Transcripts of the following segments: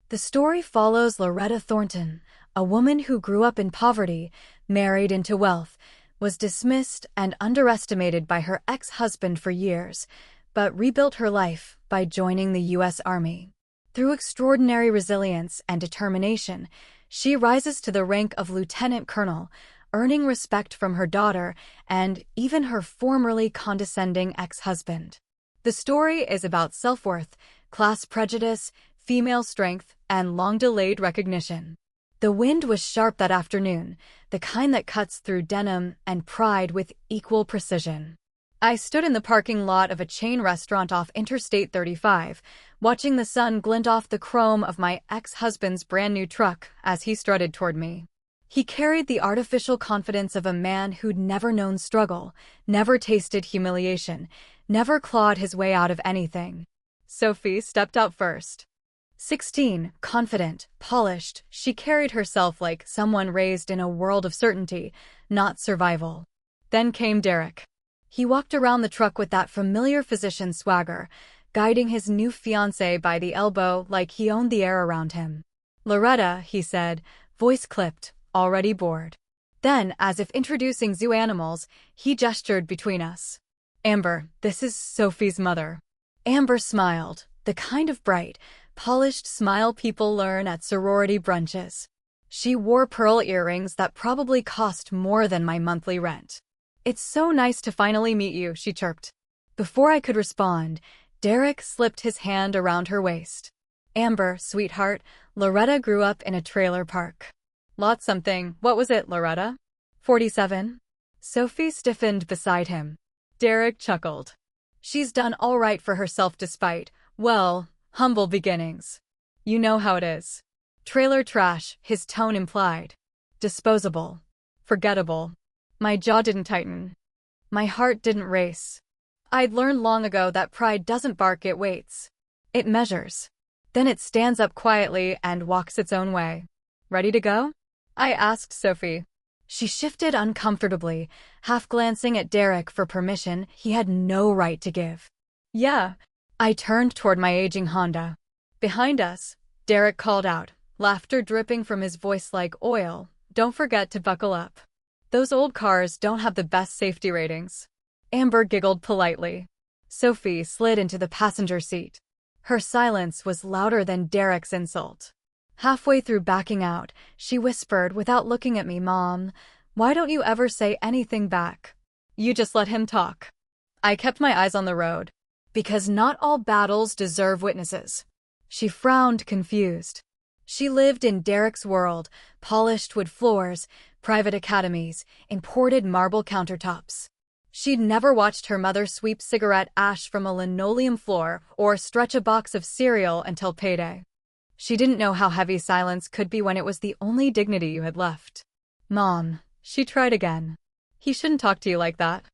The story follows Loretta Thornton, a woman who grew up in poverty, married into wealth, was dismissed and underestimated by her ex-husband for years, but rebuilt her life by joining the U.S. Army. Through extraordinary resilience and determination, she rises to the rank of lieutenant colonel, earning respect from her daughter and even her formerly condescending ex-husband. The story is about self-worth, class prejudice, female strength, and long-delayed recognition. The wind was sharp that afternoon, the kind that cuts through denim and pride with equal precision. I stood in the parking lot of a chain restaurant off Interstate 35, watching the sun glint off the chrome of my ex-husband's brand-new truck as he strutted toward me. He carried the artificial confidence of a man who'd never known struggle, never tasted humiliation, never clawed his way out of anything. Sophie stepped out first. 16, confident, polished, she carried herself like someone raised in a world of certainty, not survival. Then came Derek. He walked around the truck with that familiar physician swagger, guiding his new fiancée by the elbow like he owned the air around him. "Loretta," he said, voice clipped, already bored. Then, as if introducing zoo animals, he gestured between us. "Amber, this is Sophie's mother." Amber smiled, the kind of bright, polished smile people learn at sorority brunches. She wore pearl earrings that probably cost more than my monthly rent. "It's so nice to finally meet you," she chirped. Before I could respond, Derek slipped his hand around her waist. "Amber, sweetheart, Loretta grew up in a trailer park." "Lot something. What was it, Loretta?" 47. Sophie stiffened beside him. Derek chuckled. "She's done all right for herself despite, well, humble beginnings. You know how it is. Trailer trash," his tone implied. Disposable. Forgettable. My jaw didn't tighten. My heart didn't race. I'd learned long ago that pride doesn't bark, it waits. It measures. Then it stands up quietly and walks its own way. "Ready to go?" I asked Sophie. She shifted uncomfortably, half glancing at Derek for permission he had no right to give. "Yeah." I turned toward my aging Honda. Behind us, Derek called out, laughter dripping from his voice like oil. "Don't forget to buckle up. Those old cars don't have the best safety ratings." Amber giggled politely. Sophie slid into the passenger seat. Her silence was louder than Derek's insult. Halfway through backing out, she whispered without looking at me, "Mom, why don't you ever say anything back? You just let him talk." I kept my eyes on the road. "Because not all battles deserve witnesses." She frowned, confused. She lived in Derek's world, polished wood floors, private academies, imported marble countertops. She'd never watched her mother sweep cigarette ash from a linoleum floor or stretch a box of cereal until payday. She didn't know how heavy silence could be when it was the only dignity you had left. "Mom," she tried again. "He shouldn't talk to you like that."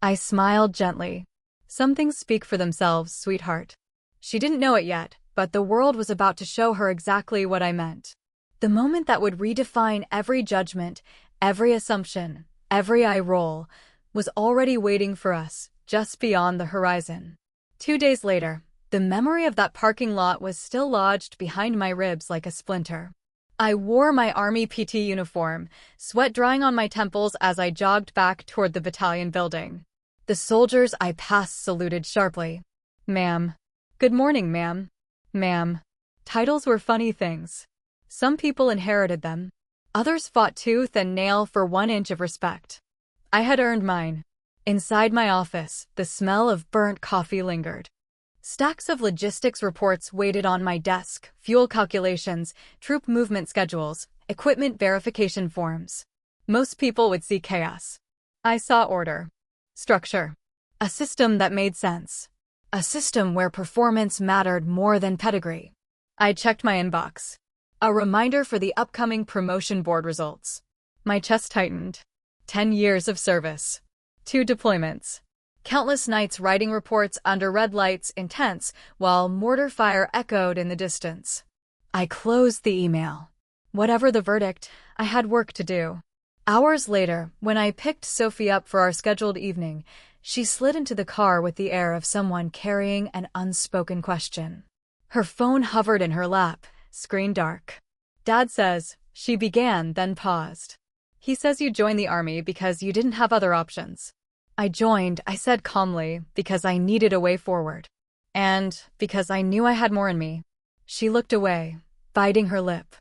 I smiled gently. "Some things speak for themselves, sweetheart." She didn't know it yet, but the world was about to show her exactly what I meant. The moment that would redefine every judgment, every assumption, every eye roll, was already waiting for us, just beyond the horizon. 2 days later, the memory of that parking lot was still lodged behind my ribs like a splinter. I wore my Army PT uniform, sweat drying on my temples as I jogged back toward the battalion building. The soldiers I passed saluted sharply. "Ma'am." "Good morning, ma'am." "Ma'am." Titles were funny things. Some people inherited them. Others fought tooth and nail for 1 inch of respect. I had earned mine. Inside my office, the smell of burnt coffee lingered. Stacks of logistics reports waited on my desk, fuel calculations, troop movement schedules, equipment verification forms. Most people would see chaos. I saw order. Structure. A system that made sense. A system where performance mattered more than pedigree. I checked my inbox. A reminder for the upcoming promotion board results. My chest tightened. 10 years of service. 2 deployments. Countless nights writing reports under red lights, intense, while mortar fire echoed in the distance. I closed the email. Whatever the verdict, I had work to do. Hours later, when I picked Sophie up for our scheduled evening, she slid into the car with the air of someone carrying an unspoken question. Her phone hovered in her lap, screen dark. Dad says, she began, then paused. He says you joined the army because you didn't have other options. I joined, I said calmly, because I needed a way forward. And because I knew I had more in me. She looked away, biting her lip.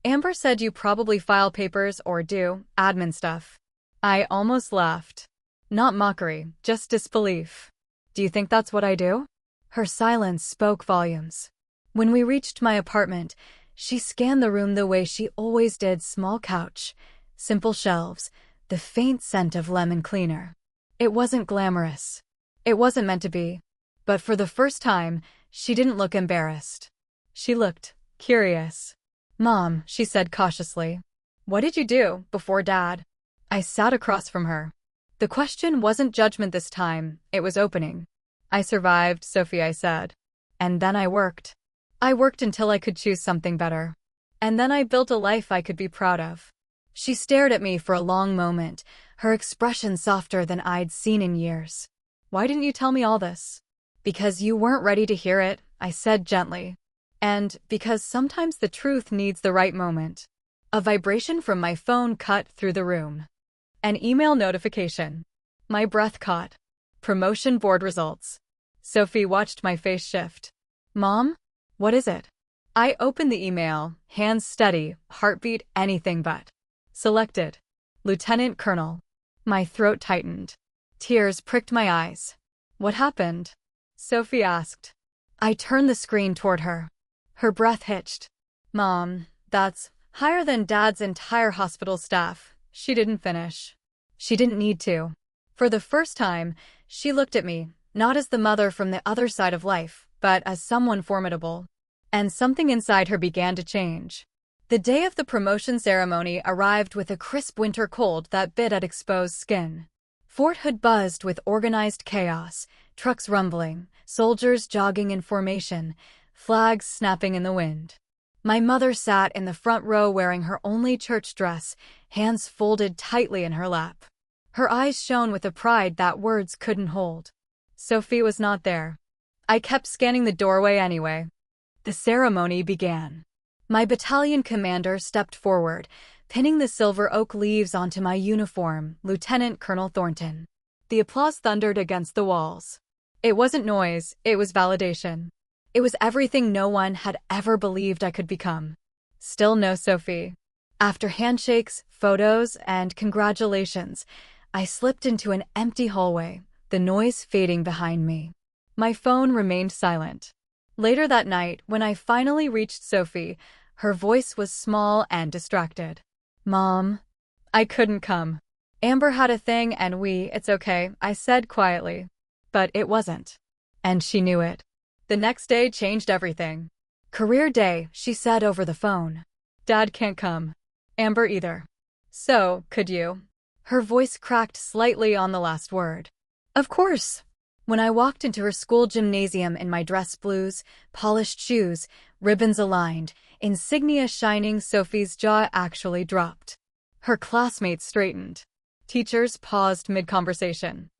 Amber said you probably file papers or do admin stuff. I almost laughed. Not mockery, just disbelief. Do you think that's what I do? Her silence spoke volumes. When we reached my apartment, she scanned the room the way she always did. Small couch, simple shelves, the faint scent of lemon cleaner. It wasn't glamorous. It wasn't meant to be. But for the first time, she didn't look embarrassed. She looked curious. Mom, she said cautiously. What did you do before Dad? I sat across from her. The question wasn't judgment this time, it was opening. I survived, Sophie, I said. And then I worked. I worked until I could choose something better. And then I built a life I could be proud of. She stared at me for a long moment, her expression softer than I'd seen in years. Why didn't you tell me all this? Because you weren't ready to hear it, I said gently. And because sometimes the truth needs the right moment. A vibration from my phone cut through the room. An email notification. My breath caught. Promotion board results. Sophie watched my face shift. Mom? What is it? I opened the email, hands steady, heartbeat anything but. Selected. Lieutenant Colonel. My throat tightened. Tears pricked my eyes. What happened? Sophie asked. I turned the screen toward her. Her breath hitched. Mom, that's higher than Dad's entire hospital staff. She didn't finish. She didn't need to. For the first time, she looked at me, not as the mother from the other side of life, but as someone formidable. And something inside her began to change. The day of the promotion ceremony arrived with a crisp winter cold that bit at exposed skin. Fort Hood buzzed with organized chaos, trucks rumbling, soldiers jogging in formation, flags snapping in the wind. My mother sat in the front row wearing her only church dress, hands folded tightly in her lap. Her eyes shone with a pride that words couldn't hold. Sophie was not there. I kept scanning the doorway anyway. The ceremony began. My battalion commander stepped forward, pinning the silver oak leaves onto my uniform, Lieutenant Colonel Thornton. The applause thundered against the walls. It wasn't noise, it was validation. It was everything no one had ever believed I could become. Still no Sophie. After handshakes, photos, and congratulations, I slipped into an empty hallway, the noise fading behind me. My phone remained silent. Later that night, when I finally reached Sophie, her voice was small and distracted. Mom, I couldn't come. Amber had a thing and it's okay, I said quietly. But it wasn't. And she knew it. The next day changed everything. Career day, she said over the phone. Dad can't come. Amber either. So, could you? Her voice cracked slightly on the last word. Of course. When I walked into her school gymnasium in my dress blues, polished shoes, ribbons aligned, insignia shining, Sophie's jaw actually dropped. Her classmates straightened. Teachers paused mid-conversation.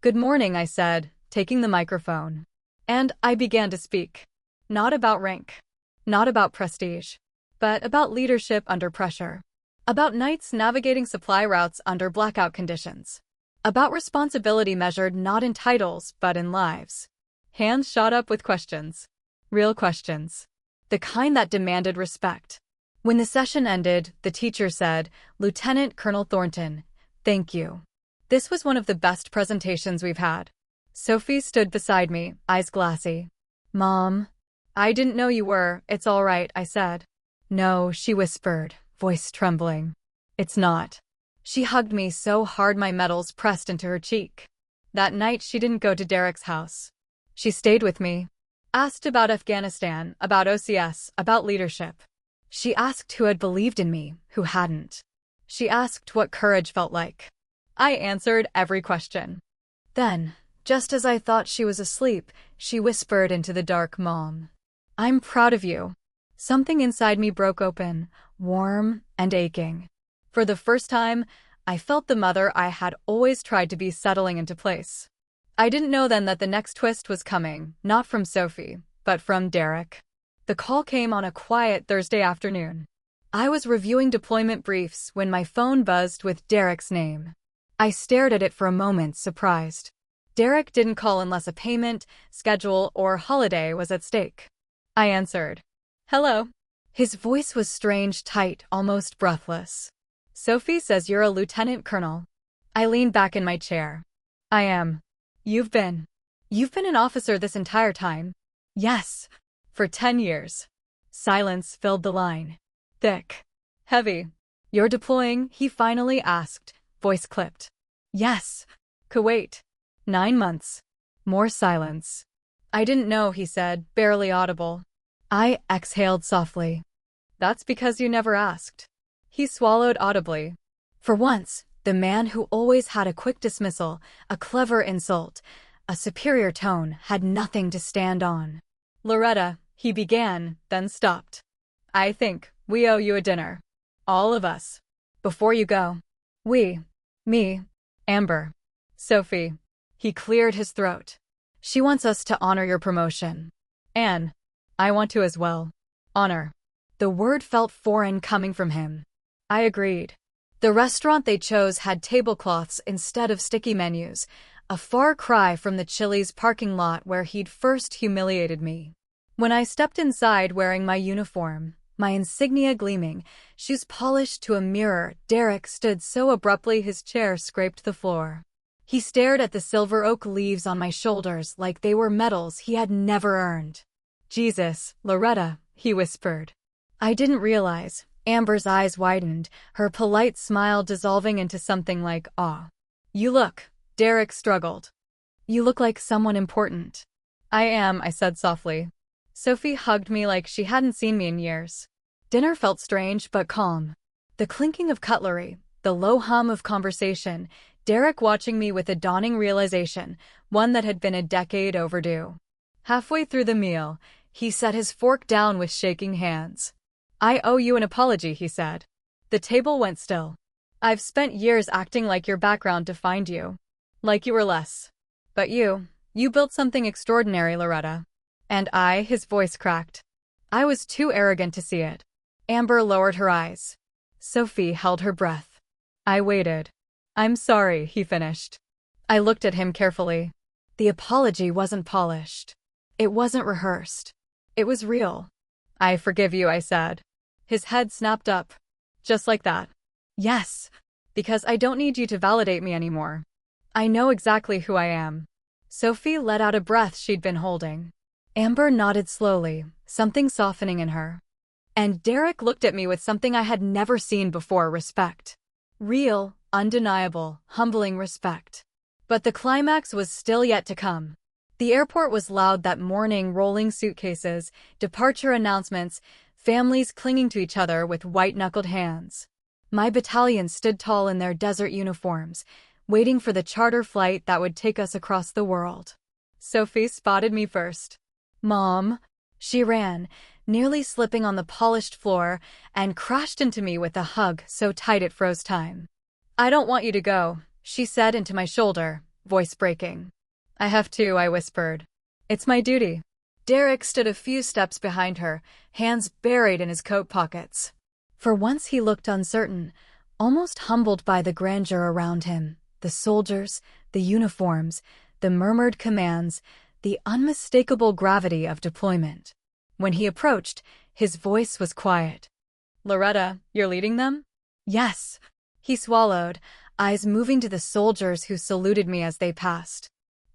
Good morning, I said, taking the microphone. And I began to speak. Not about rank. Not about prestige. But about leadership under pressure. About nights navigating supply routes under blackout conditions. About responsibility measured not in titles, but in lives. Hands shot up with questions. Real questions. The kind that demanded respect. When the session ended, the teacher said, Lieutenant Colonel Thornton, thank you. This was one of the best presentations we've had. Sophie stood beside me, eyes glassy. Mom, I didn't know you were. It's all right, I said. No, she whispered, voice trembling. It's not. She hugged me so hard my medals pressed into her cheek. That night she didn't go to Derek's house. She stayed with me. Asked about Afghanistan, about OCS, about leadership. She asked who had believed in me, who hadn't. She asked what courage felt like. I answered every question. Then, just as I thought she was asleep, she whispered into the dark, Mom, I'm proud of you. Something inside me broke open, warm and aching. For the first time, I felt the mother I had always tried to be settling into place. I didn't know then that the next twist was coming, not from Sophie, but from Derek. The call came on a quiet Thursday afternoon. I was reviewing deployment briefs when my phone buzzed with Derek's name. I stared at it for a moment, surprised. Derek didn't call unless a payment, schedule, or holiday was at stake. I answered. Hello. His voice was strange, tight, almost breathless. Sophie says you're a lieutenant colonel. I leaned back in my chair. I am. You've been an officer this entire time? Yes. For 10 years. Silence filled the line. Thick. Heavy. You're deploying? He finally asked, voice clipped. Yes. Kuwait. 9 months. More silence. I didn't know, he said, barely audible. I exhaled softly. That's because you never asked. He swallowed audibly. For once, the man who always had a quick dismissal, a clever insult, a superior tone, had nothing to stand on. Loretta, he began, then stopped. I think we owe you a dinner. All of us. Before you go. We. Me. Amber. Sophie. He cleared his throat. She wants us to honor your promotion. Anne. I want to as well. Honor. The word felt foreign coming from him. I agreed. The restaurant they chose had tablecloths instead of sticky menus, a far cry from the Chili's parking lot where he'd first humiliated me. When I stepped inside wearing my uniform, my insignia gleaming, shoes polished to a mirror, Derek stood so abruptly his chair scraped the floor. He stared at the silver oak leaves on my shoulders like they were medals he had never earned. Jesus, Loretta, he whispered. I didn't realize. Amber's eyes widened, her polite smile dissolving into something like awe. You look, Derek struggled. You look like someone important. I am, I said softly. Sophie hugged me like she hadn't seen me in years. Dinner felt strange but calm. The clinking of cutlery, the low hum of conversation, Derek watching me with a dawning realization, one that had been a decade overdue. Halfway through the meal, he set his fork down with shaking hands. I owe you an apology, he said. The table went still. I've spent years acting like your background defined you. Like you were less. But you built something extraordinary, Loretta. And his voice cracked. I was too arrogant to see it. Amber lowered her eyes. Sophie held her breath. I waited. I'm sorry, he finished. I looked at him carefully. The apology wasn't polished. It wasn't rehearsed. It was real. I forgive you, I said. His head snapped up. Just like that. Yes. Because I don't need you to validate me anymore. I know exactly who I am. Sophie let out a breath she'd been holding. Amber nodded slowly, something softening in her. And Derek looked at me with something I had never seen before, respect. Real, undeniable, humbling respect. But the climax was still yet to come. The airport was loud that morning, rolling suitcases, departure announcements, families clinging to each other with white-knuckled hands. My battalion stood tall in their desert uniforms, waiting for the charter flight that would take us across the world. Sophie spotted me first. Mom. She ran, nearly slipping on the polished floor, and crashed into me with a hug so tight it froze time. I don't want you to go, she said into my shoulder, voice breaking. I have to, I whispered. It's my duty. Derek stood a few steps behind her, hands buried in his coat pockets. For once he looked uncertain, almost humbled by the grandeur around him, the soldiers, the uniforms, the murmured commands, the unmistakable gravity of deployment. When he approached, his voice was quiet. Loretta, you're leading them? Yes. He swallowed, eyes moving to the soldiers who saluted me as they passed.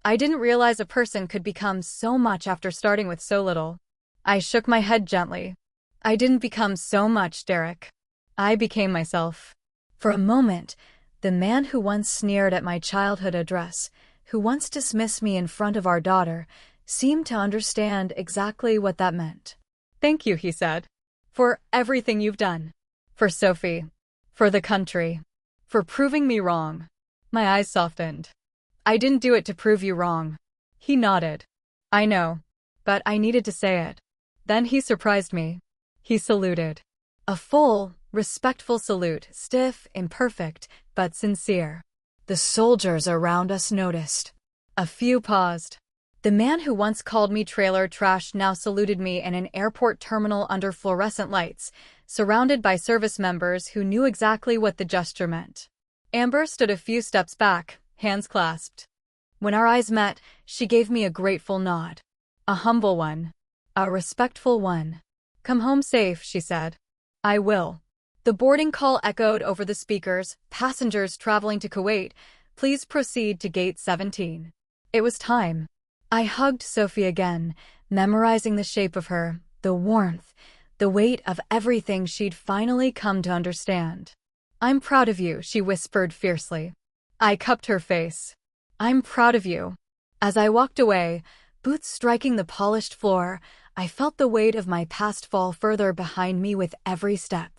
I didn't realize a person could become so much after starting with so little. I shook my head gently. I didn't become so much, Derek. I became myself. For a moment, the man who once sneered at my childhood address, who once dismissed me in front of our daughter, seemed to understand exactly what that meant. Thank you, he said. For everything you've done. For Sophie. For the country. For proving me wrong. My eyes softened. I didn't do it to prove you wrong. He nodded. I know. But I needed to say it. Then he surprised me. He saluted. A full, respectful salute, stiff, imperfect, but sincere. The soldiers around us noticed. A few paused. The man who once called me trailer trash now saluted me in an airport terminal under fluorescent lights, surrounded by service members who knew exactly what the gesture meant. Amber stood a few steps back, hands clasped. When our eyes met, she gave me a grateful nod. A humble one. A respectful one. "Come home safe," she said. "I will." The boarding call echoed over the speakers. "Passengers traveling to Kuwait, please proceed to gate 17. It was time. I hugged Sophie again, memorizing the shape of her, the warmth, the weight of everything she'd finally come to understand. "I'm proud of you," she whispered fiercely. I cupped her face. "I'm proud of you." As I walked away, boots striking the polished floor, I felt the weight of my past fall further behind me with every step.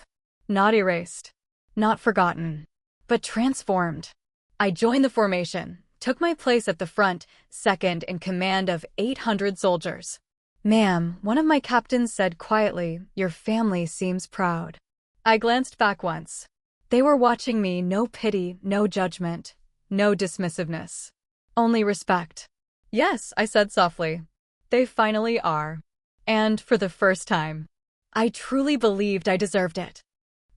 Not erased. Not forgotten. But transformed. I joined the formation, took my place at the front, second in command of 800 soldiers. "Ma'am," one of my captains said quietly, "your family seems proud." I glanced back once. They were watching me, no pity, no judgment, no dismissiveness. Only respect. "Yes," I said softly. "They finally are." And for the first time, I truly believed I deserved it.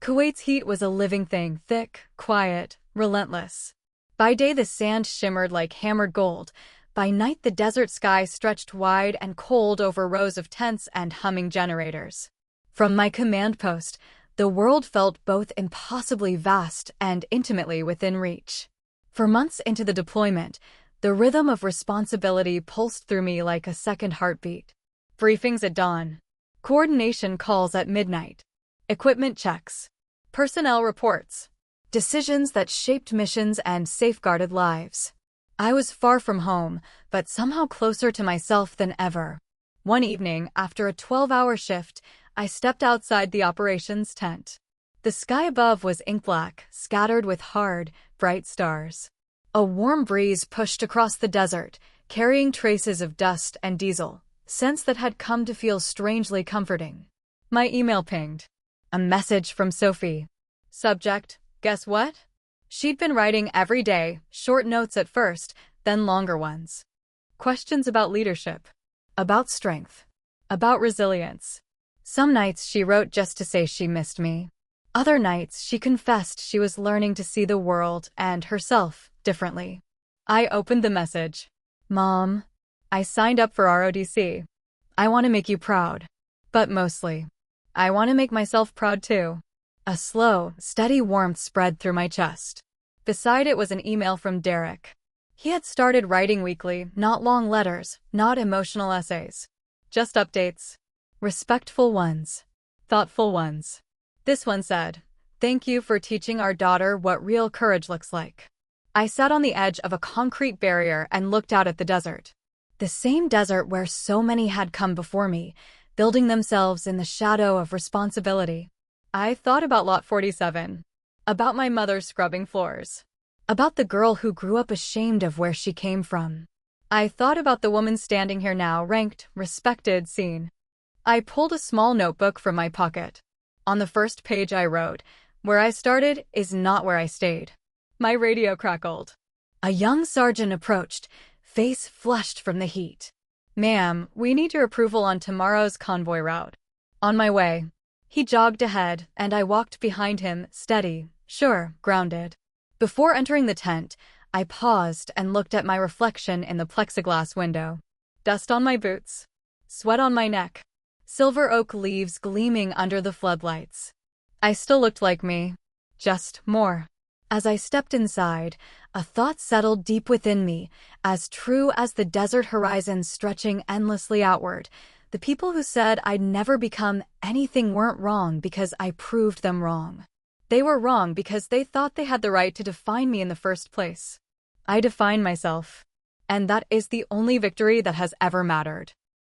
Kuwait's heat was a living thing, thick, quiet, relentless. By day the sand shimmered like hammered gold. By night the desert sky stretched wide and cold over rows of tents and humming generators. From my command post, the world felt both impossibly vast and intimately within reach. For months into the deployment, the rhythm of responsibility pulsed through me like a second heartbeat. Briefings at dawn. Coordination calls at midnight. Equipment checks. Personnel reports. Decisions that shaped missions and safeguarded lives. I was far from home, but somehow closer to myself than ever. One evening, after a 12-hour shift, I stepped outside the operations tent. The sky above was ink black, scattered with hard, bright stars. A warm breeze pushed across the desert, carrying traces of dust and diesel, scents that had come to feel strangely comforting. My email pinged. A message from Sophie. Subject, "Guess what?" She'd been writing every day, short notes at first, then longer ones. Questions about leadership. About strength. About resilience. Some nights she wrote just to say she missed me. Other nights she confessed she was learning to see the world and herself differently. I opened the message. "Mom, I signed up for RODC. I want to make you proud. But mostly, I want to make myself proud too." A slow, steady warmth spread through my chest. Beside it was an email from Derek. He had started writing weekly, not long letters, not emotional essays. Just updates. Respectful ones. Thoughtful ones. This one said, "Thank you for teaching our daughter what real courage looks like." I sat on the edge of a concrete barrier and looked out at the desert. The same desert where so many had come before me, building themselves in the shadow of responsibility. I thought about Lot 47. About my mother scrubbing floors. About the girl who grew up ashamed of where she came from. I thought about the woman standing here now, ranked, respected, seen. I pulled a small notebook from my pocket. On the first page I wrote, "Where I started is not where I stayed." My radio crackled. A young sergeant approached, face flushed from the heat. "Ma'am, we need your approval on tomorrow's convoy route." On my way. He jogged ahead, and I walked behind him, steady, sure, grounded. Before entering the tent, I paused and looked at my reflection in the plexiglass window. Dust on my boots. Sweat on my neck. Silver oak leaves gleaming under the floodlights. I still looked like me. Just more. As I stepped inside, a thought settled deep within me, as true as the desert horizon stretching endlessly outward. The people who said I'd never become anything weren't wrong because I proved them wrong. They were wrong because they thought they had the right to define me in the first place. I defined myself. And that is the only victory that has ever mattered.